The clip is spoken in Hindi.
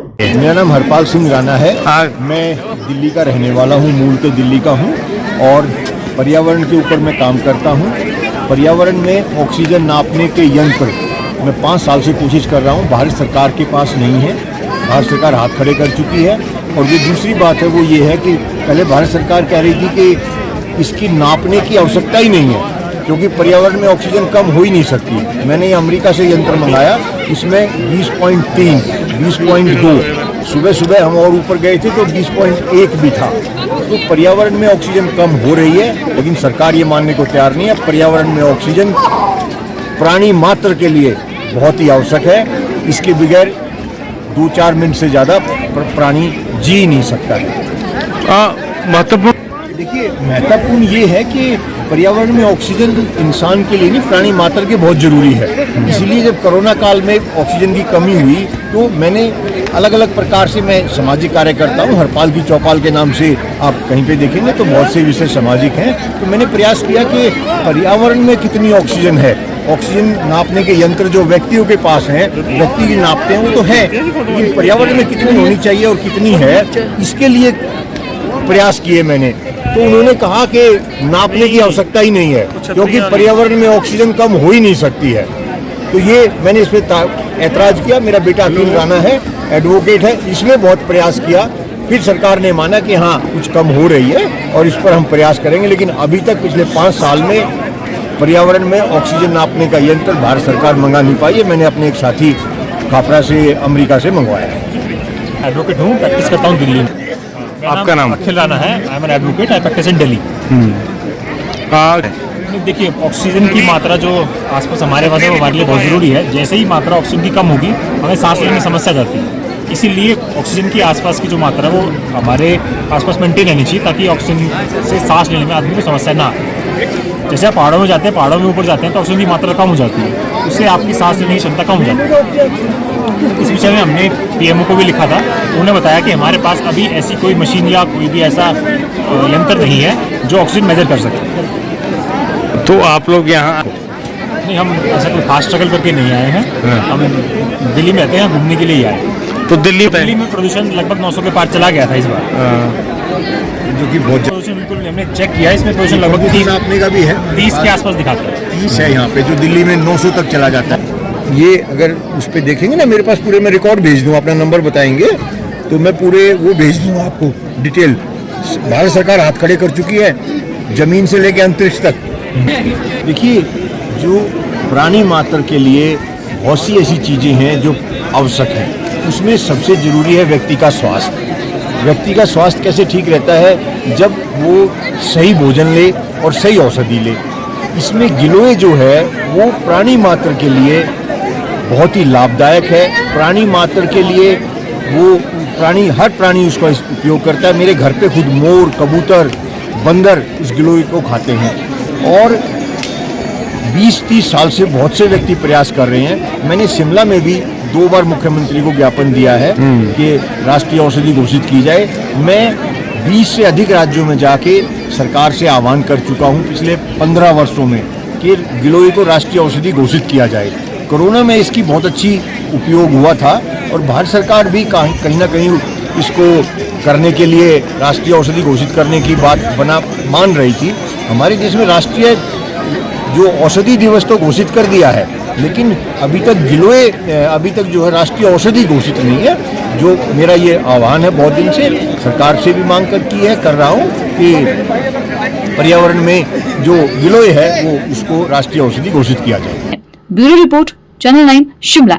मेरा नाम हरपाल सिंह राणा है। मैं दिल्ली का रहने वाला हूँ, मूल तो दिल्ली का हूँ और पर्यावरण के ऊपर मैं काम करता हूँ। पर्यावरण में ऑक्सीजन नापने के यंत्र मैं 5 साल से कोशिश कर रहा हूँ, भारत सरकार के पास नहीं है। भारत सरकार हाथ खड़े कर चुकी है। और जो दूसरी बात है वो ये है कि पहले भारत सरकार कह रही थी कि इसकी नापने की आवश्यकता ही नहीं है क्योंकि पर्यावरण में ऑक्सीजन कम हो ही नहीं सकती। मैंने ये अमेरिका से यंत्र मंगाया, इसमें 20.3, 20.2, सुबह हम और ऊपर गए थे तो 20.1 भी था। तो पर्यावरण में ऑक्सीजन कम हो रही है, लेकिन सरकार ये मानने को तैयार नहीं है। पर्यावरण में ऑक्सीजन प्राणी मात्र के लिए बहुत ही आवश्यक है। इसके बगैर 2-4 मिनट से ज़्यादा प्राणी जी नहीं सकता है। महत्वपूर्ण देखिए, महत्वपूर्ण ये है कि पर्यावरण में ऑक्सीजन इंसान के लिए नहीं, प्राणी मात्र के बहुत जरूरी है। इसीलिए जब कोरोना काल में ऑक्सीजन की कमी हुई तो मैंने अलग अलग प्रकार से, मैं सामाजिक कार्य करता हूँ, हरपाल की चौपाल के नाम से आप कहीं पे देखेंगे तो बहुत से विषय सामाजिक हैं। तो मैंने प्रयास किया कि पर्यावरण में कितनी ऑक्सीजन है। ऑक्सीजन नापने के यंत्र जो व्यक्तियों के पास हैं, व्यक्ति की नापते हैं वो तो है, लेकिन पर्यावरण में कितनी होनी चाहिए और कितनी है, इसके लिए प्रयास किए मैंने। तो उन्होंने कहा कि नापने की आवश्यकता ही नहीं है क्योंकि पर्यावरण में ऑक्सीजन कम हो ही नहीं सकती है। तो ये मैंने इस पर ऐतराज किया। मेरा बेटा अकील राणा है, एडवोकेट है, इसने बहुत प्रयास किया। फिर सरकार ने माना कि हाँ कुछ कम हो रही है और इस पर हम प्रयास करेंगे। लेकिन अभी तक पिछले 5 साल में पर्यावरण में ऑक्सीजन नापने का यंत्र भारत सरकार मंगा नहीं पाई है। मैंने अपने एक साथी खापरा से, अमेरिका से मंगवाया है। एडवोकेट हूँ, प्रैक्टिस करता हूँ दिल्ली में। आपका नाम? अखिल राणा है। I am an advocate, I practice in Delhi. देखिए, ऑक्सीजन की मात्रा जो आसपास हमारे पास है वो हमारे लिए बहुत ज़रूरी है। जैसे ही मात्रा ऑक्सीजन की कम होगी हमें सांस लेने में समस्या जाती है। इसीलिए ऑक्सीजन की आसपास की जो मात्रा है वो हमारे आसपास मेंटेन रहनी चाहिए ताकि ऑक्सीजन से सांस लेने में आदमी को समस्या ना आए। जैसे आप पहाड़ों में जाते हैं, पहाड़ों में ऊपर जाते हैं तो ऑक्सीजन की मात्रा कम हो जाती है, उससे आपकी सांस लेने की क्षमता कम हो जाती है। इस विषय में हमने पीएमओ को भी लिखा था। उन्होंने बताया कि हमारे पास अभी ऐसी कोई मशीन या कोई भी ऐसा यंत्र नहीं है जो ऑक्सीजन मेजर कर सके। तो आप लोग यहाँ नहीं, हम ऐसा कोई खास स्ट्रगल करके नहीं आए हैं। हम दिल्ली में रहते हैं, घूमने के लिए ही आए। तो दिल्ली में प्रदूषण लगभग 900 के पार चला गया था इस बार, जो कि बहुत प्रदूषण बिल्कुल हमने चेक किया। इसमें प्रदूषण लगभग 30 नापने का भी है, 30 के आसपास दिखाता है। 30 है यहाँ पे, जो दिल्ली में 900 तक चला जाता है। ये अगर उस पर देखेंगे ना, मेरे पास पूरे, मैं रिकॉर्ड भेज दूँ, अपना नंबर बताएंगे तो मैं पूरे वो भेज दूँगा आपको डिटेल। भारत सरकार हाथ खड़े कर चुकी है जमीन से लेकर अंतरिक्ष तक। देखिए, जो प्राणी मात्र के लिए बहुत सी ऐसी चीज़ें हैं जो आवश्यक हैं, उसमें सबसे ज़रूरी है व्यक्ति का स्वास्थ्य। व्यक्ति का स्वास्थ्य कैसे ठीक रहता है? जब वो सही भोजन ले और सही औषधि ले। इसमें गिलोय जो है वो प्राणी मात्र के लिए बहुत ही लाभदायक है। प्राणी मात्र के लिए वो प्राणी, हर प्राणी उसका उपयोग करता है। मेरे घर पे खुद मोर, कबूतर, बंदर इस गिलोय को खाते हैं और 20-30 साल से बहुत से व्यक्ति प्रयास कर रहे हैं। मैंने शिमला में भी 2 बार मुख्यमंत्री को ज्ञापन दिया है कि राष्ट्रीय औषधि घोषित की जाए। मैं 20 से अधिक राज्यों में जाके सरकार से आह्वान कर चुका हूं पिछले 15 वर्षों में कि गिलोय को राष्ट्रीय औषधि घोषित किया जाए। कोरोना में इसकी बहुत अच्छी उपयोग हुआ था और भारत सरकार भी कहीं ना कहीं इसको करने के लिए, राष्ट्रीय औषधि घोषित करने की बात मान रही थी। हमारे देश में राष्ट्रीय जो औषधि दिवस तो घोषित कर दिया है, लेकिन अभी तक गिलोय, अभी तक जो है राष्ट्रीय औषधि घोषित नहीं है। जो मेरा ये आह्वान है बहुत दिन से, सरकार से भी मांग कर रहा हूँ कि पर्यावरण में जो गिलोय है वो उसको राष्ट्रीय औषधि घोषित किया जाए। Bureau report, channel 9 Shimla.